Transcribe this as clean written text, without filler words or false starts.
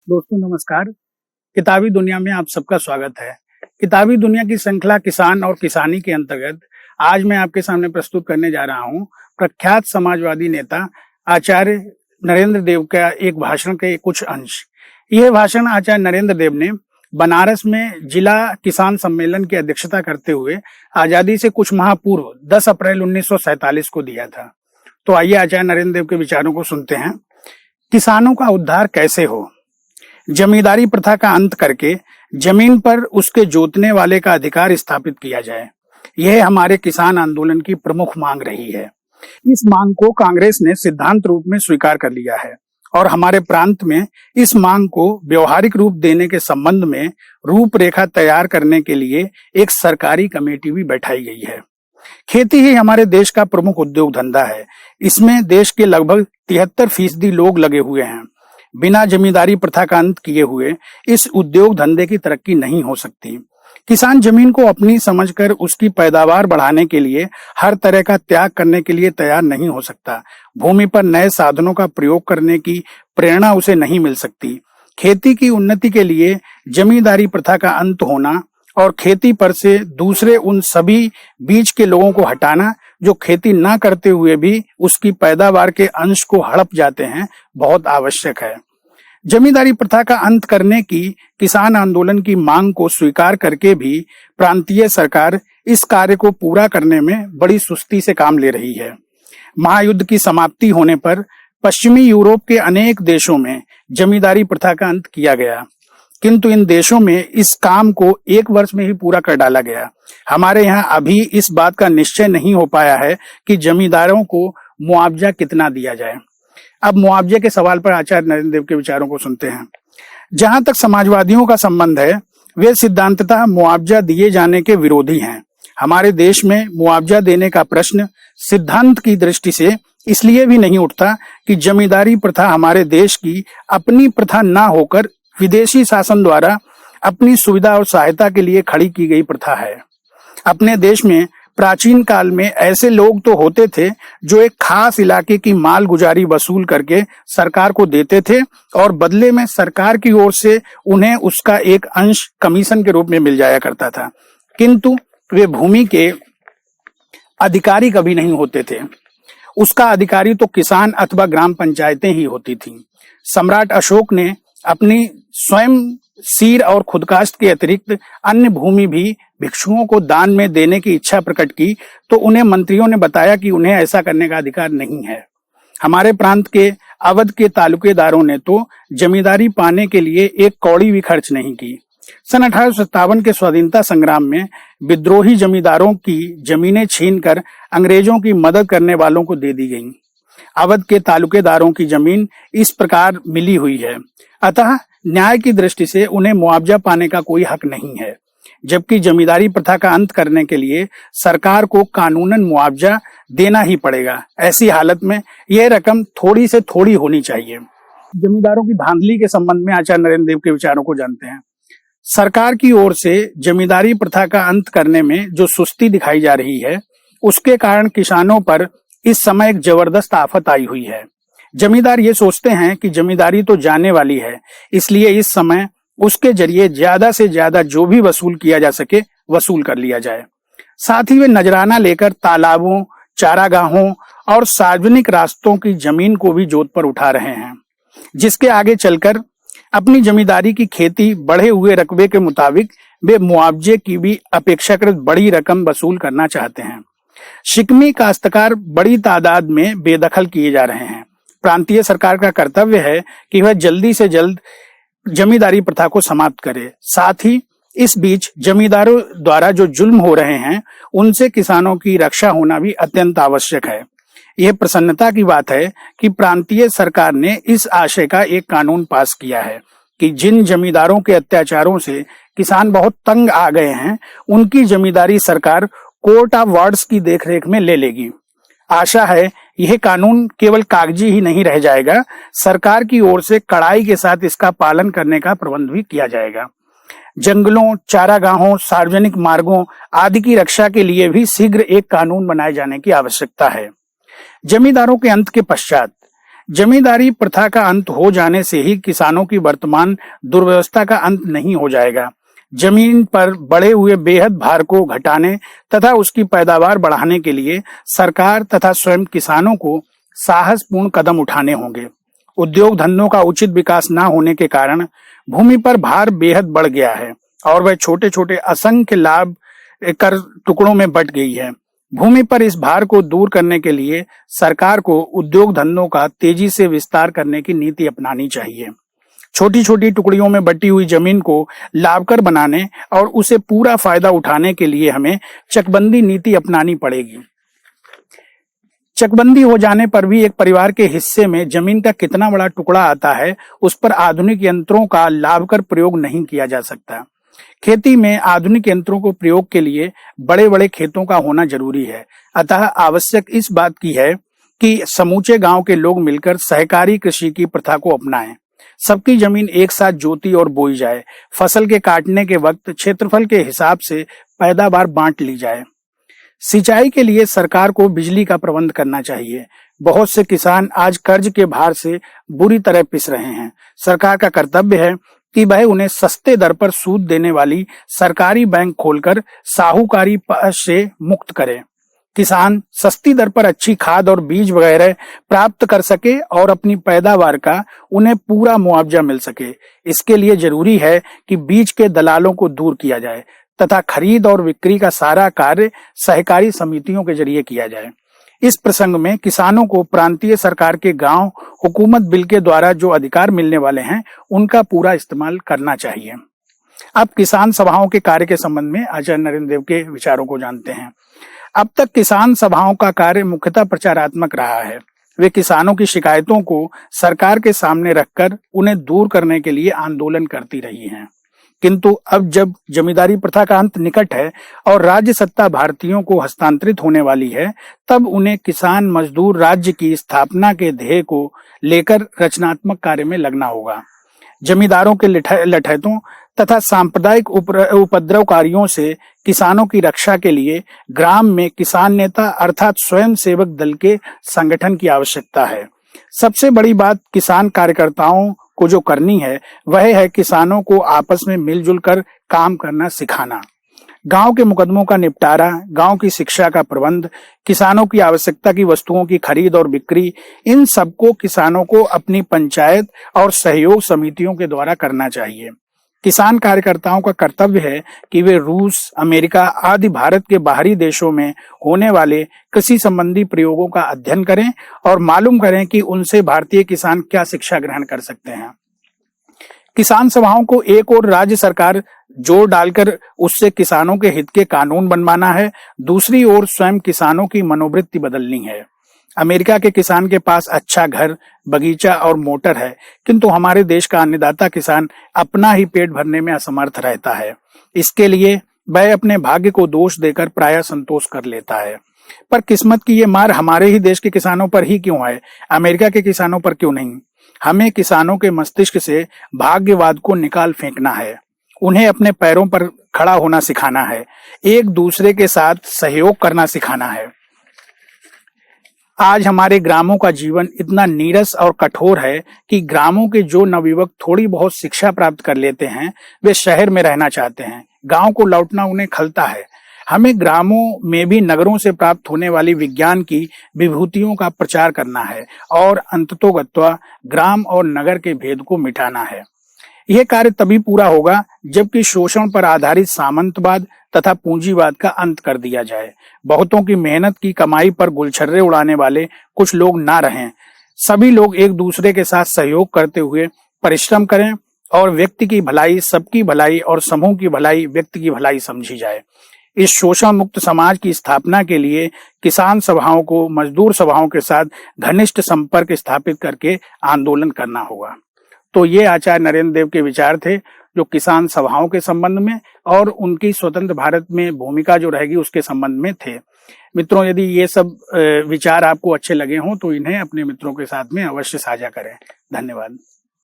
दोस्तों नमस्कार। किताबी दुनिया में आप सबका स्वागत है। किताबी दुनिया की श्रृंखला किसान और किसानी के अंतर्गत आज मैं आपके सामने प्रस्तुत करने जा रहा हूं प्रख्यात समाजवादी नेता आचार्य नरेंद्र देव का एक भाषण के कुछ अंश। यह भाषण आचार्य नरेंद्र देव ने बनारस में जिला किसान सम्मेलन की अध्यक्षता करते हुए आजादी से कुछ माह पूर्व 10 अप्रैल 1947 को दिया था। तो आइए आचार्य नरेंद्र देव के विचारों को सुनते हैं। किसानों का उद्धार कैसे हो? जमींदारी प्रथा का अंत करके जमीन पर उसके जोतने वाले का अधिकार स्थापित किया जाए, यह हमारे किसान आंदोलन की प्रमुख मांग रही है। इस मांग को कांग्रेस ने सिद्धांत रूप में स्वीकार कर लिया है और हमारे प्रांत में इस मांग को व्यवहारिक रूप देने के संबंध में रूपरेखा तैयार करने के लिए एक सरकारी कमेटी भी बैठाई गई है। खेती ही हमारे देश का प्रमुख उद्योग धंधा है। इसमें देश के लगभग 73% लोग लगे हुए हैं। बिना जमींदारी प्रथा का अंत किए हुए इस उद्योग धंधे की तरक्की नहीं हो सकती। किसान जमीन को अपनी समझकर उसकी पैदावार बढ़ाने के लिए हर तरह का त्याग करने के लिए तैयार नहीं हो सकता। भूमि पर नए साधनों का प्रयोग करने की प्रेरणा उसे नहीं मिल सकती। खेती की उन्नति के लिए जमींदारी प्रथा का अंत होना और खेती पर से दूसरे उन सभी बीच के लोगों को हटाना जो खेती ना करते हुए भी उसकी पैदावार के अंश को हड़प जाते हैं, बहुत आवश्यक है। जमींदारी प्रथा का अंत करने की किसान आंदोलन की मांग को स्वीकार करके भी प्रांतीय सरकार इस कार्य को पूरा करने में बड़ी सुस्ती से काम ले रही है। महायुद्ध की समाप्ति होने पर पश्चिमी यूरोप के अनेक देशों में जमींदारी प्रथा का अंत किया गया, किंतु इन देशों में इस काम को 1 वर्ष में ही पूरा कर डाला गया। हमारे यहाँ अभी इस बात का निश्चय नहीं हो पाया है कि जमींदारों को मुआवजा कितना दिया जाए। अब मुआवजे के सवाल पर आचार्य नरेंद्र देव के विचारों को सुनते हैं। जहां तक समाजवादियों का संबंध है, वे सिद्धांततः मुआवजा दिए जाने के विरोधी हैं। हमारे देश में मुआवजा देने का प्रश्न सिद्धांत की दृष्टि से इसलिए भी नहीं उठता कि जमींदारी प्रथा हमारे देश की अपनी प्रथा ना होकर विदेशी शासन द्वारा अपनी सुविधा और सहायता के लिए खड़ी की गई प्रथा है। अपने देश में प्राचीन काल में ऐसे लोग तो होते थे जो एक खास इलाके की माल गुजारी वसूल करके सरकार को देते थे और बदले में सरकार की ओर से उन्हें उसका एक अंश कमीशन के रूप में मिल जाया करता था, किंतु वे भूमि के अधिकारी कभी नहीं होते थे। उसका अधिकारी तो किसान अथवा ग्राम पंचायतें ही होती थीं। सम्राट अशोक ने अपनी स्वयं सीर और खुदकास्ट के अतिरिक्त अन्य भूमि भी भिक्षुओं को दान में देने की इच्छा प्रकट की, तो उन्हें मंत्रियों ने बताया कि उन्हें ऐसा करने का अधिकार नहीं है। हमारे प्रांत के अवध के तालुकेदारों ने तो जमींदारी पाने के लिए एक कौड़ी भी खर्च नहीं की। सन 1857 के स्वाधीनता संग्राम में विद्रोही जमींदारों की जमीनें छीनकर अंग्रेजों की मदद करने वालों को दे दी गईं। अवध के तालुकेदारों की जमीन इस प्रकार मिली हुई है, अतः न्याय की दृष्टि से उन्हें मुआवजा पाने का कोई हक नहीं है, जबकि जमींदारी प्रथा का अंत करने के लिए सरकार को कानूनन मुआवजा देना ही पड़ेगा। ऐसी हालत में यह रकम थोड़ी से थोड़ी होनी चाहिए। जमींदारों की धांधली के संबंध में आचार्य नरेंद्र देव के विचारों को जानते हैं। सरकार की ओर से जमींदारी प्रथा का अंत करने में जो सुस्ती दिखाई जा रही है, उसके कारण किसानों पर इस समय एक जबरदस्त आफत आई हुई है। जमींदार ये सोचते हैं कि जमींदारी तो जाने वाली है, इसलिए इस समय उसके जरिए ज्यादा से ज्यादा जो भी वसूल किया जा सके वसूल कर लिया जाए। साथ ही वे नजराना लेकर तालाबों, चारागाहों और सार्वजनिक रास्तों की जमीन को भी जोत पर उठा रहे हैं, जिसके आगे चलकर अपनी जमींदारी की खेती बढ़े हुए रकबे के मुताबिक वे मुआवजे की भी अपेक्षाकृत बड़ी रकम वसूल करना चाहते हैं। शिकमी काश्तकार बड़ी तादाद में बेदखल किए जा रहे हैं। प्रांतीय सरकार का कर्तव्य है कि वह जल्दी से जल्द जमींदारी प्रथा को समाप्त करे। साथ ही इस बीच जमींदारों द्वारा जो जुल्म हो रहे हैं, उनसे किसानों की रक्षा होना भी अत्यंत आवश्यक है। यह प्रसन्नता की बात है कि प्रांतीय सरकार ने इस आशय का एक कानून पास किया है कि जिन जमींदारों के अत्याचारों से किसान बहुत तंग आ गए हैं, उनकी जमींदारी सरकार कोर्ट ऑफ वार्ड्स की देखरेख में ले लेगी। आशा है यह कानून केवल कागजी ही नहीं रह जाएगा, सरकार की ओर से कड़ाई के साथ इसका पालन करने का प्रबंध भी किया जाएगा। जंगलों, चारागाहों, सार्वजनिक मार्गों आदि की रक्षा के लिए भी शीघ्र एक कानून बनाए जाने की आवश्यकता है। जमींदारों के अंत के पश्चात जमींदारी प्रथा का अंत हो जाने से ही किसानों की वर्तमान दुर्व्यवस्था का अंत नहीं हो जाएगा। जमीन पर बढ़े हुए बेहद भार को घटाने तथा उसकी पैदावार बढ़ाने के लिए सरकार तथा स्वयं किसानों को साहसपूर्ण कदम उठाने होंगे। उद्योग धंधों का उचित विकास न होने के कारण भूमि पर भार बेहद बढ़ गया है और वह छोटे छोटे असंख्य लाभ कर टुकड़ों में बंट गई है। भूमि पर इस भार को दूर करने के लिए सरकार को उद्योग धंधों का तेजी से विस्तार करने की नीति अपनानी चाहिए। छोटी छोटी टुकड़ियों में बटी हुई जमीन को लाभकर बनाने और उसे पूरा फायदा उठाने के लिए हमें चकबंदी नीति अपनानी पड़ेगी। चकबंदी हो जाने पर भी एक परिवार के हिस्से में जमीन का कितना बड़ा टुकड़ा आता है, उस पर आधुनिक यंत्रों का लाभकर प्रयोग नहीं किया जा सकता। खेती में आधुनिक यंत्रों को प्रयोग के लिए बड़े बड़े खेतों का होना जरूरी है। अतः आवश्यक इस बात की है कि समूचे गांव के लोग मिलकर सहकारी कृषि की प्रथा को अपनाएं। सबकी जमीन एक साथ जोती और बोई जाए। फसल के काटने के वक्त क्षेत्रफल के हिसाब से पैदावार बांट ली जाए। सिंचाई के लिए सरकार को बिजली का प्रबंध करना चाहिए। बहुत से किसान आज कर्ज के भार से बुरी तरह पिस रहे हैं। सरकार का कर्तव्य है कि वह उन्हें सस्ते दर पर सूद देने वाली सरकारी बैंक खोलकर साहूकारी से मुक्त करे। किसान सस्ती दर पर अच्छी खाद और बीज वगैरह प्राप्त कर सके और अपनी पैदावार का उन्हें पूरा मुआवजा मिल सके। इसके लिए जरूरी है कि बीज के दलालों को दूर किया जाए तथा खरीद और बिक्री का सारा कार्य सहकारी समितियों के जरिए किया जाए। इस प्रसंग में किसानों को प्रांतीय सरकार के गांव हुकूमत बिल के द्वारा जो अधिकार मिलने वाले हैं, उनका पूरा इस्तेमाल करना चाहिए। अब किसान सभाओं के कार्य के संबंध में आचार्य नरेंद्र देव के विचारों को जानते हैं। अब तक किसान सभाओं का कार्य मुख्यतः प्रचारात्मक रहा है। वे किसानों की शिकायतों को सरकार के सामने रखकर उन्हें दूर करने के लिए आंदोलन करती रही हैं। किंतु अब जब जमींदारी प्रथा का अंत निकट है और राज्य सत्ता भारतीयों को हस्तांतरित होने वाली है, तब उन्हें किसान मजदूर राज्य की स्थापना के ध्येय को लेकर रचनात्मक कार्य में लगना होगा। जमींदारों के लठैतों तथा सांप्रदायिक उपद्रवकारियों से किसानों की रक्षा के लिए ग्राम में किसान नेता अर्थात स्वयं सेवक दल के संगठन की आवश्यकता है। सबसे बड़ी बात किसान कार्यकर्ताओं को जो करनी है, वह है किसानों को आपस में मिलजुल कर काम करना सिखाना। गांव के मुकदमों का निपटारा, गांव की शिक्षा का प्रबंध, किसानों की आवश्यकता की वस्तुओं की खरीद और बिक्री, इन सबको किसानों को अपनी पंचायत और सहयोग समितियों के द्वारा करना चाहिए। किसान कार्यकर्ताओं का कर्तव्य है कि वे रूस, अमेरिका आदि भारत के बाहरी देशों में होने वाले कृषि संबंधी प्रयोगों का अध्ययन करें और मालूम करें कि उनसे भारतीय किसान क्या शिक्षा ग्रहण कर सकते हैं। किसान सभाओं को एक और राज्य सरकार जोर डालकर उससे किसानों के हित के कानून बनवाना है, दूसरी ओर स्वयं किसानों की मनोवृत्ति बदलनी है। अमेरिका के किसान के पास अच्छा घर, बगीचा और मोटर है, किंतु हमारे देश का अन्नदाता किसान अपना ही पेट भरने में असमर्थ रहता है। इसके लिए वह अपने भाग्य को दोष देकर प्रायः संतोष कर लेता है। पर किस्मत की ये मार हमारे ही देश के किसानों पर ही क्यों है, अमेरिका के किसानों पर क्यों नहीं? हमें किसानों के मस्तिष्क से भाग्यवाद को निकाल फेंकना है। उन्हें अपने पैरों पर खड़ा होना सिखाना है, एक दूसरे के साथ सहयोग करना सिखाना है। आज हमारे ग्रामों का जीवन इतना नीरस और कठोर है कि ग्रामों के जो नवयुवक थोड़ी बहुत शिक्षा प्राप्त कर लेते हैं, वे शहर में रहना चाहते हैं। गांव को लौटना उन्हें खलता है। हमें ग्रामों में भी नगरों से प्राप्त होने वाली विज्ञान की विभूतियों का प्रचार करना है और अंततोगत्वा ग्राम और नगर के भेद को मिटाना है। यह कार्य तभी पूरा होगा जबकि शोषण पर आधारित सामंतवाद तथा पूंजीवाद का अंत कर दिया जाए। बहुतों की मेहनत की कमाई पर गुलछर्रे उड़ाने वाले कुछ लोग ना रहें। सभी लोग एक दूसरे के साथ सहयोग करते हुए परिश्रम करें और व्यक्ति की भलाई सबकी भलाई और समूह की भलाई व्यक्ति की भलाई समझी जाए। इस शोषण मुक्त समाज की स्थापना के लिए किसान सभाओं को मजदूर सभाओं के साथ घनिष्ठ संपर्क स्थापित करके आंदोलन करना होगा। तो ये आचार्य नरेंद्र देव के विचार थे जो किसान सभाओं के संबंध में और उनकी स्वतंत्र भारत में भूमिका जो रहेगी उसके संबंध में थे। मित्रों, यदि ये सब विचार आपको अच्छे लगे हों तो इन्हें अपने मित्रों के साथ में अवश्य साझा करें। धन्यवाद।